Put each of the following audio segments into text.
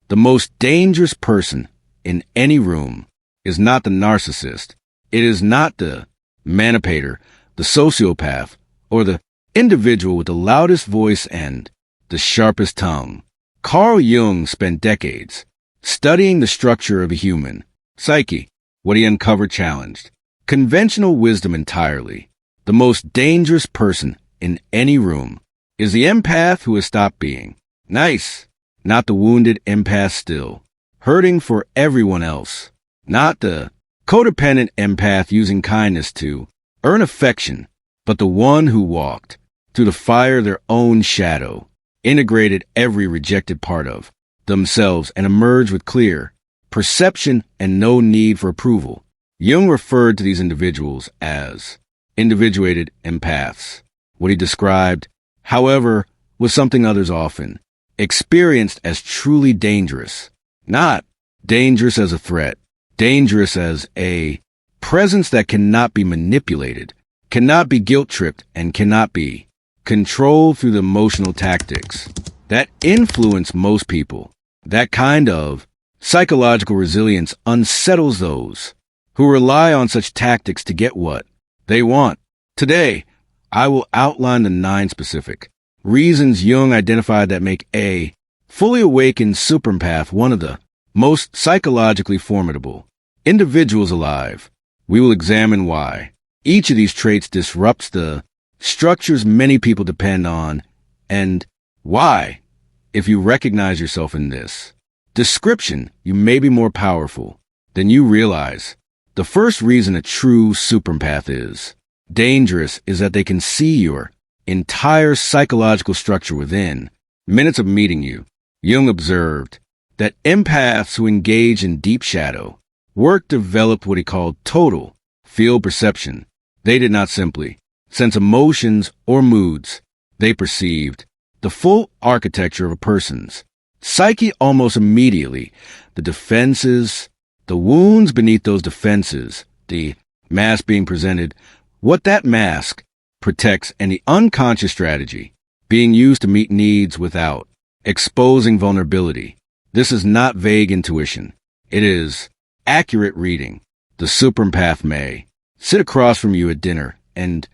the most dangerous person in any room is not the narcissist. It is not the manipulator, the sociopath, or the individual with the loudest voice and the sharpest tongue. Carl Jung spent decades studying the structure of the human psyche. What he uncovered challenged conventional wisdom entirely. The most dangerous person in any room is the empath who has stopped being nice, not the wounded empath still hurting for everyone else, not the codependent empath using kindness to earn affection, but the one who walked through the fire of their own shadow, integrated every rejected part of themselves, and emerged with clear perception and no need for approval. Jung referred to these individuals as individuated empaths. What he described, however, was something others often experienced as truly dangerous. Not dangerous as a threat, dangerous as a presence that cannot be manipulated, cannot be guilt-tripped, and cannot be controlled through the emotional tactics that influence most people. That kind of psychological resilience unsettles those who rely on such tactics to get what they want. Today, I will outline the 9 specific reasons Jung identified that make a fully awakened superempath one of the most psychologically formidable individuals alive. We will examine why each of these traits disrupts the structures many people depend on, and why, if you recognize yourself in this description, you may be more powerful than you realize. The first reason a true superempath is dangerous is that they can see your entire psychological structure within minutes of meeting you. Jung observed that empaths who engage in deep shadow work developed what he called total field perception. They did not simply sense emotions or moods. They perceived the full architecture of a person's psyche almost immediately. The defenses, the wounds beneath those defenses, the mask being presented, what that mask protects, and the unconscious strategy being used to meet needs without exposing vulnerability. This is not vague intuition. It is accurate reading. The superempath may sit across from you at dinner and,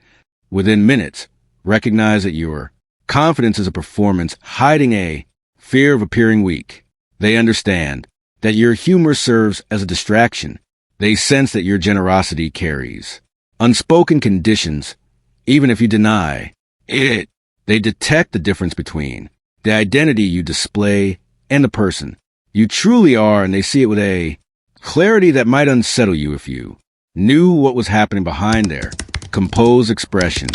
within minutes, recognize that your confidence is a performance hiding a fear of appearing weak. They understand that your humor serves as a distraction. They sense that your generosity carries unspoken conditions, even if you deny it. They detect the difference between the identity you display and the person you truly are, and they see it with a clarity that might unsettle you if you knew what was happening behind their composed expression.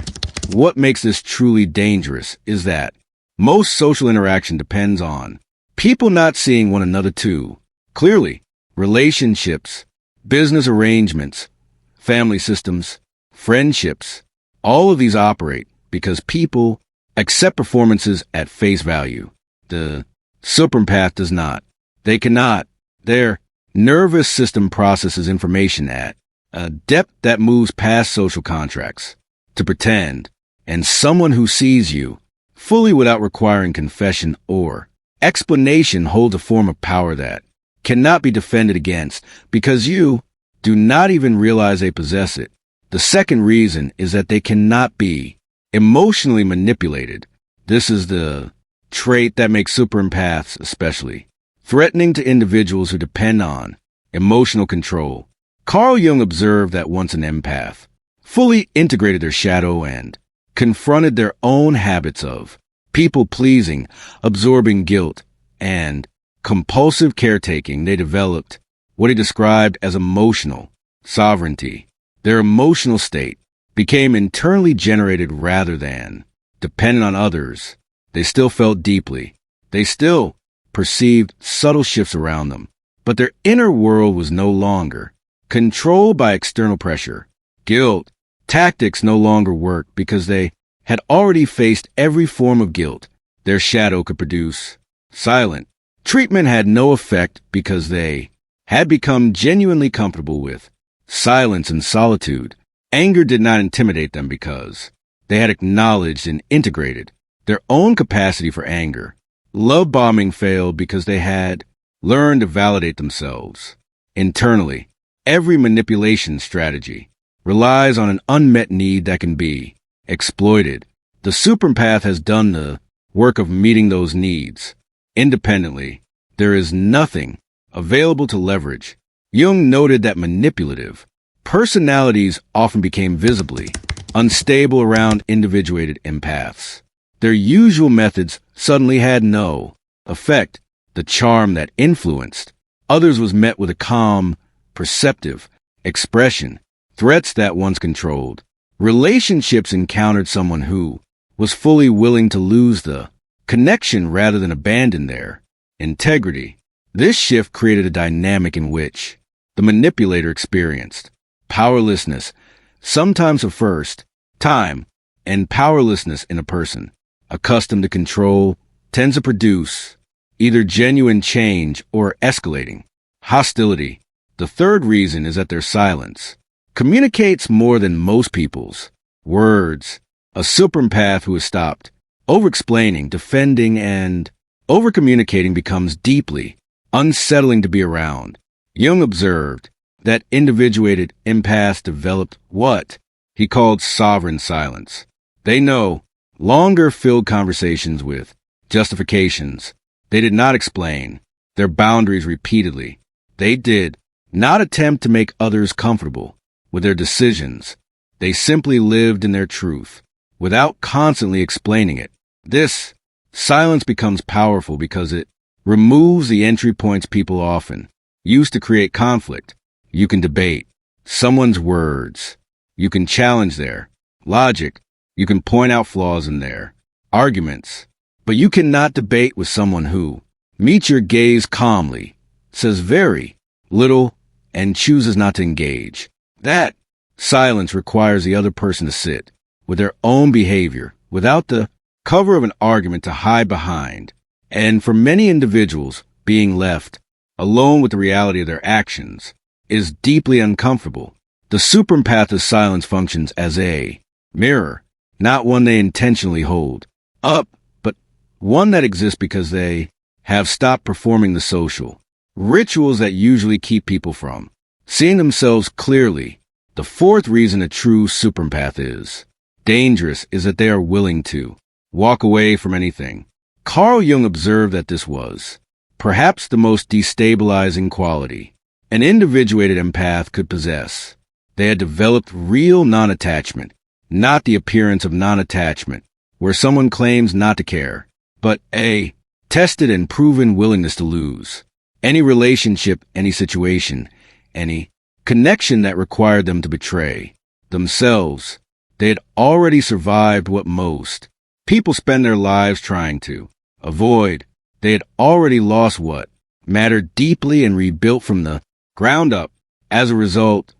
What makes this truly dangerous is that most social interaction depends on people not seeing one another too clearly. Relationships, business arrangements, family systems, friendships, all of these operate because people accept performances at face value. The superempath does not. They cannot. Their nervous system processes information at a depth that moves past social contracts to pretend, and someone who sees you fully without requiring confession or explanation holds a form of power that cannot be defended against because you do not even realize they possess it. The second reason is that they cannot be emotionally manipulated. This is the trait that makes superempaths especially threatening to individuals who depend on emotional control. Carl Jung observed that once an empath fully integrated their shadow and confronted their own habits of people-pleasing, absorbing guilt, and compulsive caretaking, they developed what he described as emotional sovereignty. Their emotional state became internally generated rather than dependent on others. They still felt deeply. They still perceived subtle shifts around them, but their inner world was no longer controlled by external pressure. Guilt tactics no longer worked because they had already faced every form of guilt their shadow could produce. Silent treatment had no effect because they had become genuinely comfortable with silence and solitude. Anger did not intimidate them because they had acknowledged and integrated their own capacity for anger. Love bombing failed because they had learn to validate themselves. Internally, every manipulation strategy relies on an unmet need that can be exploited. The superempath has done the work of meeting those needs. Independently, there is nothing available to leverage. Jung noted that manipulative personalities often became visibly unstable around individuated empaths. Their usual methods suddenly had no effect. The charm that influenced others was met with a calm, perceptive expression. Threats that once controlled relationships encountered someone who was fully willing to lose the connection rather than abandon their integrity. This shift created a dynamic in which the manipulator experienced powerlessness, sometimes for first time, and powerlessness in a person accustomed to control tends to produce either genuine change or escalating hostility. The third reason is that their silence communicates more than most people's words. A superempath who has stopped over-explaining, defending, and over-communicating becomes deeply unsettling to be around. Jung observed that individuated empaths developed what he called sovereign silence. They no longer filled conversations with justifications. They did not explain their boundaries repeatedly. They did not attempt to make others comfortable with their decisions. They simply lived in their truth without constantly explaining it. This silence becomes powerful because it removes the entry points people often use to create conflict. You can debate someone's words. You can challenge their logic. You can point out flaws in their arguments. But you cannot debate with someone who meets your gaze calmly, says very little, and chooses not to engage. That silence requires the other person to sit with their own behavior without the cover of an argument to hide behind. And for many individuals, being left alone with the reality of their actions is deeply uncomfortable. The superempath's silence functions as a mirror, not one they intentionally hold up, but one that exists because they have stopped performing the social rituals that usually keep people from seeing themselves clearly. The fourth reason a true superempath is dangerous is that they are willing to walk away from anything. Carl Jung observed that this was perhaps the most destabilizing quality an individuated empath could possess. They had developed real non-attachment, not the appearance of non-attachment, where someone claims not to care, but a tested and proven willingness to lose any relationship, any situation, any connection that required them to betray themselves. They had already survived what most people spend their lives trying to avoid. They had already lost what mattered deeply and rebuilt from the ground up. As a result,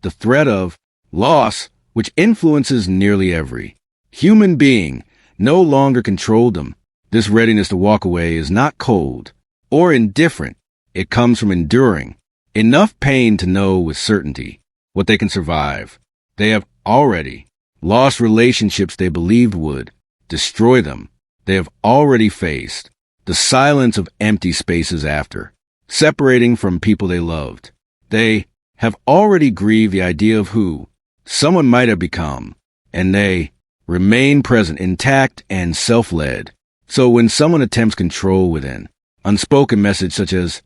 the threat of loss, which influences nearly every human being, no longer controlled them. This readiness to walk away is not cold or indifferent. It comes from enduring enough pain to know with certainty what they can survive. They have already lost relationships they believed would destroy them. They have already faced the silence of empty spaces after separating from people they loved. They have already grieved the idea of who someone might have become, and they remain present, intact, and self-led. So when someone attempts control with an unspoken message such as,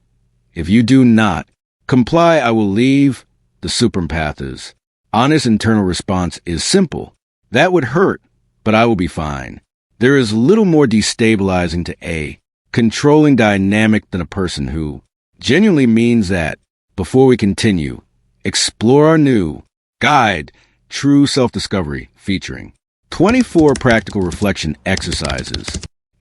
"If you do not comply, I will leave," the superempath's honest internal response is simple. That would hurt, but I will be fine. There is little more destabilizing to a controlling dynamic than a person who genuinely means that. Before we continue, explore our new guide, True Self-Discovery, featuring 24 practical reflection exercises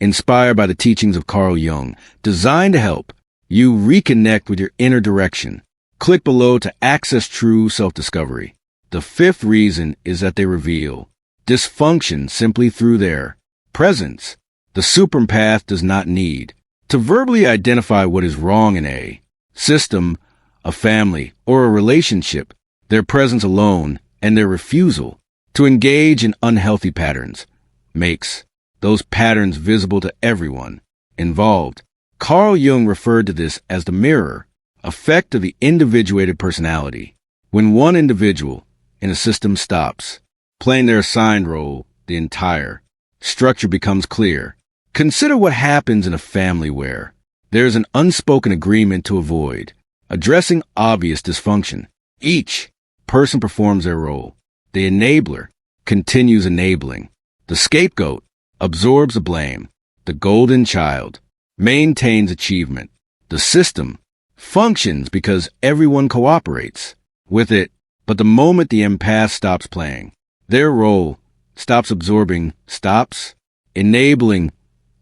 inspired by the teachings of Carl Jung, designed to help you reconnect with your inner direction. Click below to access True Self-Discovery. The fifth reason is that they reveal dysfunction simply through their presence. The superempath does not need to verbally identify what is wrong in a system, a family, or a relationship. Their presence alone and their refusal to engage in unhealthy patterns makes those patterns visible to everyone involved. Carl Jung referred to this as the mirror effect of the individuated personality. When one individual in a system stops playing their assigned role, the entire structure becomes clear. Consider what happens in a family where there is an unspoken agreement to avoid addressing obvious dysfunction. Each person performs their role. The enabler continues enabling. The scapegoat absorbs the blame. The golden child maintains achievement. The system functions because everyone cooperates with it, but the moment the empath stops playing their role, stops absorbing, stops enabling,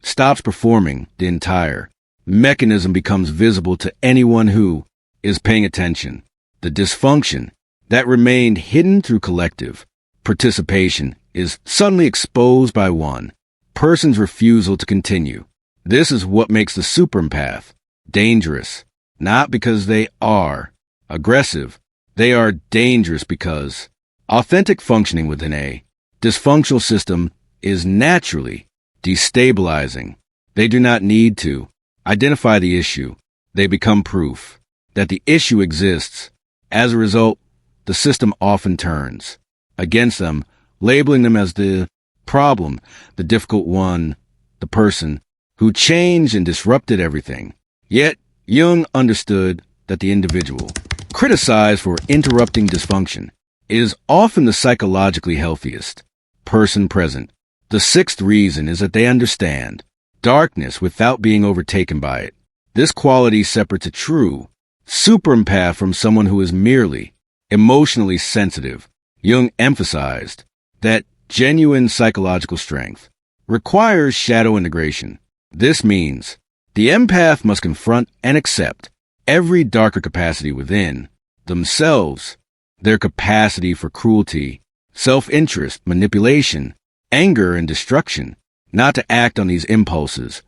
stops performing, the entire mechanism becomes visible to anyone who is paying attention. The dysfunction that remained hidden through collective participation is suddenly exposed by one person's refusal to continue. This is what makes the superempath dangerous, not because they are aggressive. They are dangerous because authentic functioning within a dysfunctional system is naturally destabilizing. They do not need to identify the issue. They become proof that the issue exists. As a result, the system often turns against them, labeling them as the problem, the difficult one, the person who changed and disrupted everything. Yet, Jung understood that the individual, criticized for interrupting dysfunction, is often the psychologically healthiest person present. The sixth reason is that they understand darkness without being overtaken by it. This quality separates a true superempath from someone who is merely emotionally sensitive. Jung emphasized that genuine psychological strength requires shadow integration. This means the empath must confront and accept every darker capacity within themselves, their capacity for cruelty, self-interest, manipulation, anger, and destruction, not to act on these impulses,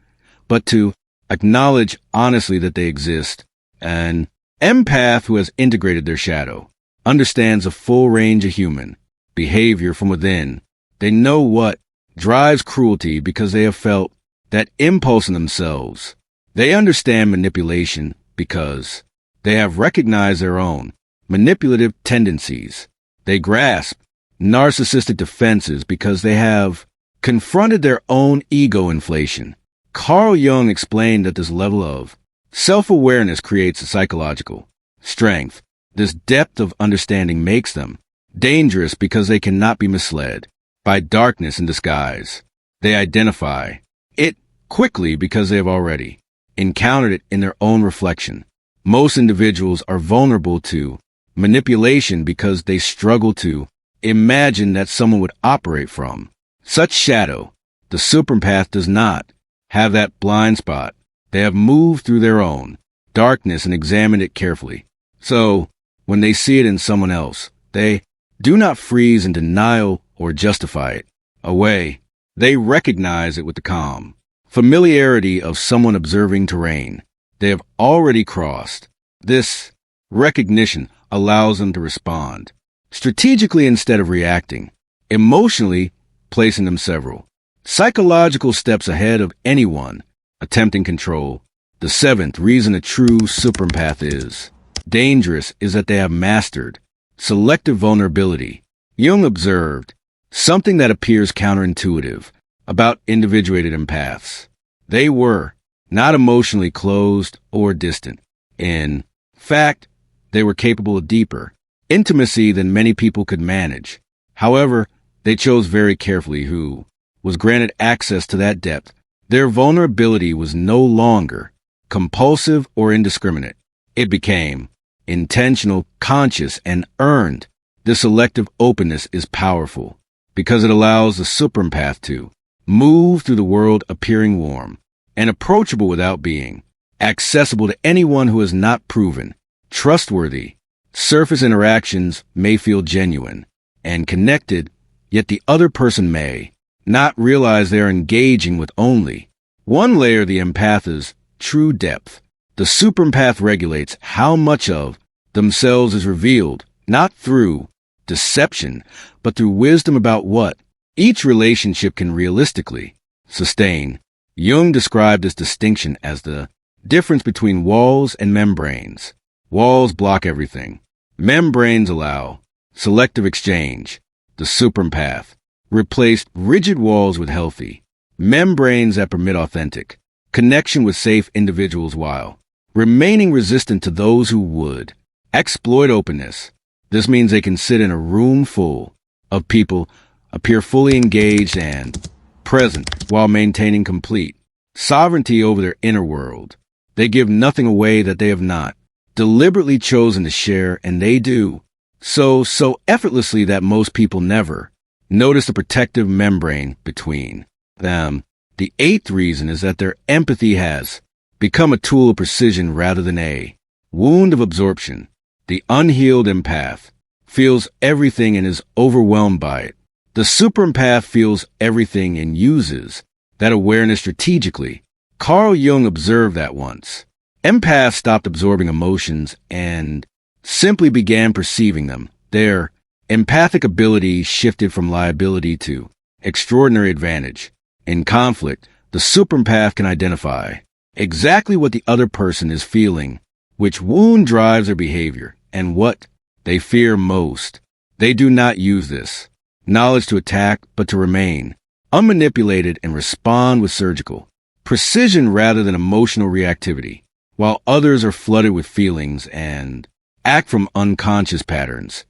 but to acknowledge honestly that they exist. An empath who has integrated their shadow understands a full range of human behavior from within. They know what drives cruelty because they have felt that impulse in themselves. They understand manipulation because they have recognized their own manipulative tendencies. They grasp narcissistic defenses because they have confronted their own ego inflation. Carl Jung explained that this level of self-awareness creates a psychological strength. This depth of understanding makes them dangerous because they cannot be misled by darkness in disguise. They identify it quickly because they have already encountered it in their own reflection. Most individuals are vulnerable to manipulation because they struggle to imagine that someone would operate from such shadow. The superempath does not have that blind spot. They have moved through their own darkness and examined it carefully. So, when they see it in someone else, they do not freeze in denial or justify it away. They recognize it with the calm familiarity of someone observing terrain they have already crossed. This recognition allows them to respond strategically instead of reacting emotionally, placing them several psychological steps ahead of anyone attempting control. The seventh reason a true superempath is dangerous is that they have mastered selective vulnerability. Jung observed something that appears counterintuitive about individuated empaths. They were not emotionally closed or distant. In fact, they were capable of deeper intimacy than many people could manage. However, they chose very carefully who was granted access to that depth. Their vulnerability was no longer compulsive or indiscriminate. It became intentional, conscious, and earned. This selective openness is powerful because it allows the superempath to move through the world appearing warm and approachable without being accessible to anyone who has not proven trustworthy. Surface interactions may feel genuine and connected, yet the other person may not realize they are engaging with only one layer of the empath's true depth. The superempath regulates how much of themselves is revealed, not through deception, but through wisdom about what each relationship can realistically sustain. Jung described this distinction as the Difference between walls and membranes. Walls block everything. Membranes allow selective exchange. The superempath replaced rigid walls with healthy membranes that permit authentic connection with safe individuals while remaining resistant to those who would exploit openness. This means they can sit in a room full of people, appear fully engaged and present while maintaining complete sovereignty over their inner world. They give nothing away that they have not deliberately chosen to share, and they do so effortlessly that most people never notice the protective membrane between them. The eighth reason is that their empathy has become a tool of precision rather than a wound of absorption. The unhealed empath feels everything and is overwhelmed by it. The superempath feels everything and uses that awareness strategically. Carl Jung observed that once. Empaths stopped absorbing emotions and simply began perceiving them. Their empathic ability shifted from liability to extraordinary advantage. In conflict, the superempath can identify exactly what the other person is feeling, which wound drives their behavior, and what they fear most. They do not use this knowledge to attack, but to remain unmanipulated and respond with surgical precision rather than emotional reactivity, while others are flooded with feelings and act from unconscious patterns.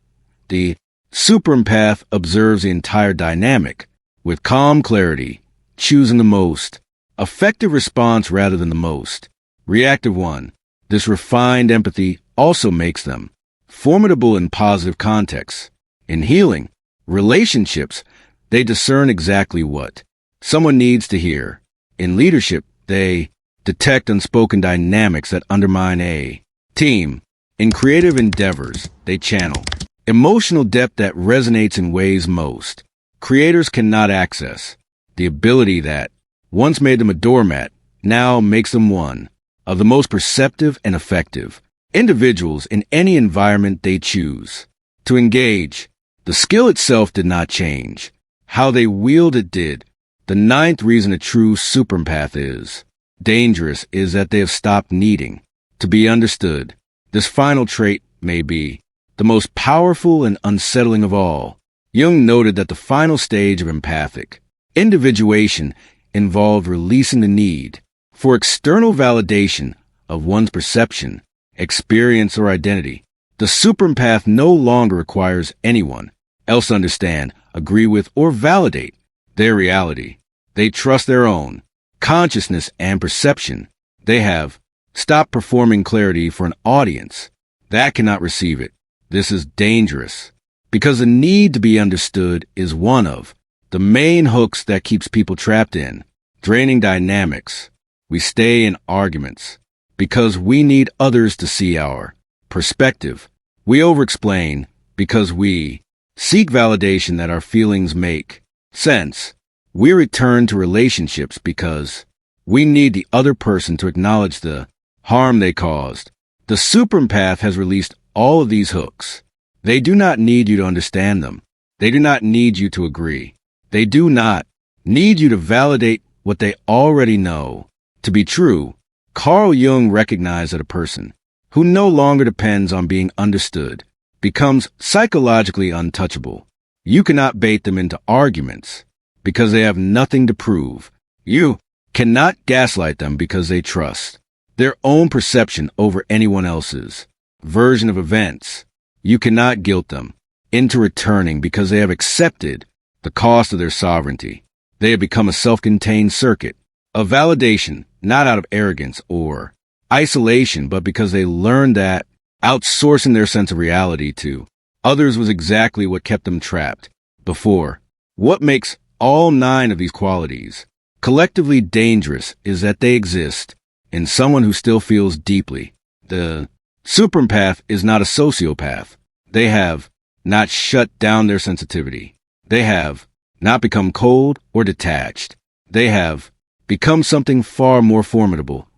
The superempath observes the entire dynamic with calm clarity, choosing the most effective response rather than the most reactive one. This refined empathy also makes them formidable in positive contexts. In healing relationships, they discern exactly what someone needs to hear. In leadership, they detect unspoken dynamics that undermine a team. In creative endeavors, they channel emotional depth that resonates in ways most creators cannot access. The ability that once made them a doormat now makes them one of the most perceptive and effective individuals in any environment they choose to engage. The skill itself did not change. How they wield it did. The ninth reason a true superempath is dangerous is that they have stopped needing to be understood. This final trait may be the most powerful and unsettling of all. Jung noted that the final stage of empathic individuation involved releasing the need for external validation of one's perception, experience, or identity. The superempath no longer requires anyone else to understand, agree with, or validate their reality. They trust their own consciousness and perception. They have stopped performing clarity for an audience that cannot receive it. This is dangerous because the need to be understood is one of the main hooks that keeps people trapped in draining dynamics. We stay in arguments because we need others to see our perspective. We overexplain because we seek validation that our feelings make sense. We return to relationships because we need the other person to acknowledge the harm they caused. The superempath has released all of these hooks. They do not need you to understand them. They do not need you to agree. They do not need you to validate what they already know to be true. Carl Jung recognized that a person who no longer depends on being understood becomes psychologically untouchable. You cannot bait them into arguments because they have nothing to prove. You cannot gaslight them because they trust their own perception over anyone else's version of events. You cannot guilt them into returning because they have accepted the cost of their sovereignty. They have become a self-contained circuit of validation, not out of arrogance or isolation, but because they learned that outsourcing their sense of reality to others was exactly what kept them trapped before. What makes all 9 of these qualities collectively dangerous is that they exist in someone who still feels deeply. The superempath is not a sociopath. They have not shut down their sensitivity. They have not become cold or detached. They have become something far more formidable.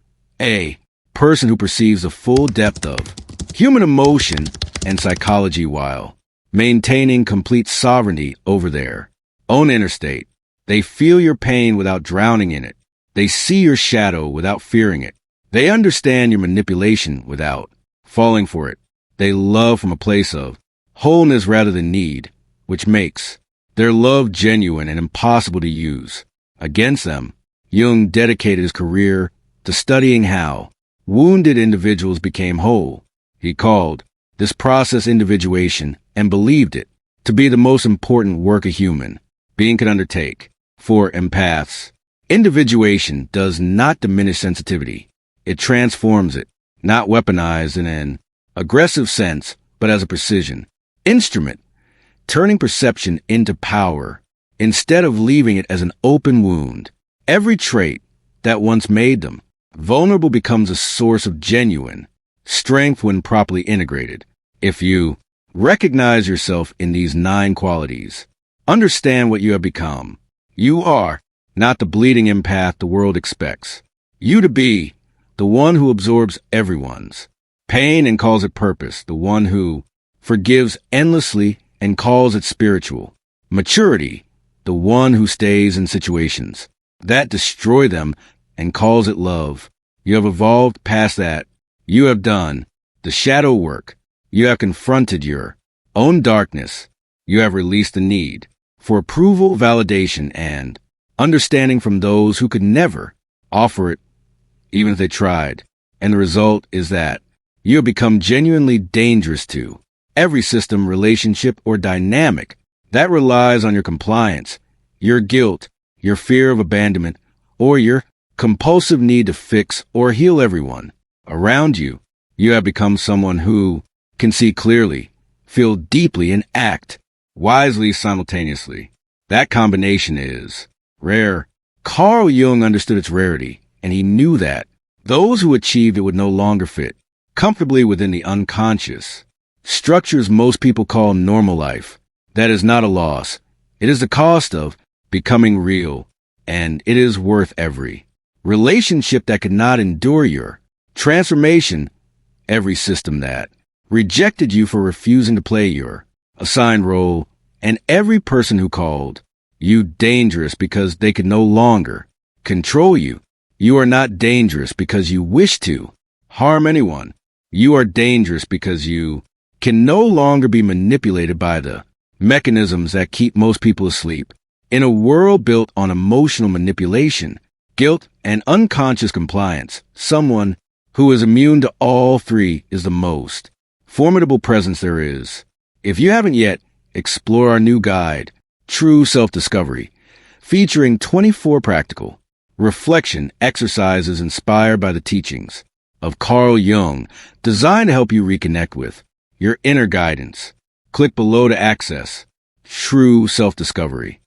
A person who perceives the full depth of human emotion and psychology while maintaining complete sovereignty over their own inner state. They feel your pain without drowning in it. They see your shadow without fearing it. They understand your manipulation without falling for it. They love from a place of wholeness rather than need, which makes their love genuine and impossible to use. Against them, Jung dedicated his career to studying how wounded individuals became whole. He called this process individuation and believed it to be the most important work a human being can undertake. For empaths, individuation does not diminish sensitivity. It transforms it, not weaponized in an aggressive sense, but as a precision instrument, turning perception into power instead of leaving it as an open wound. Every trait that once made them vulnerable becomes a source of genuine strength when properly integrated. If you recognize yourself in these 9 qualities, understand what you have become. You are not the bleeding empath the world expects you to be, the one who absorbs everyone's pain and calls it purpose, the one who forgives endlessly and calls it spiritual maturity, the one who stays in situations that destroy them and calls it love. You have evolved past that. You have done the shadow work. You have confronted your own darkness. You have released the need for approval, validation, and understanding from those who could never offer it, even if they tried. And the result is that you have become genuinely dangerous to every system, relationship, or dynamic that relies on your compliance, your guilt, your fear of abandonment, or your compulsive need to fix or heal everyone around you. You have become someone who can see clearly, feel deeply, and act wisely simultaneously. That combination is rare. Carl Jung understood its rarity, and he knew that those who achieved it would no longer fit comfortably within the unconscious structures most people call normal life. That is not a loss. It is the cost of becoming real, and it is worth every relationship that could not endure your transformation, every system that rejected you for refusing to play your assigned role, and every person who called you dangerous because they could no longer control you. You are not dangerous because you wish to harm anyone. You are dangerous because you can no longer be manipulated by the mechanisms that keep most people asleep. In a world built on emotional manipulation, guilt, and unconscious compliance, someone who is immune to all 3 is the most formidable presence there is. If you haven't yet, explore our new guide, True Self-Discovery, featuring 24 practical reflection exercises inspired by the teachings of Carl Jung, designed to help you reconnect with your inner guidance. Click below to access True Self-Discovery.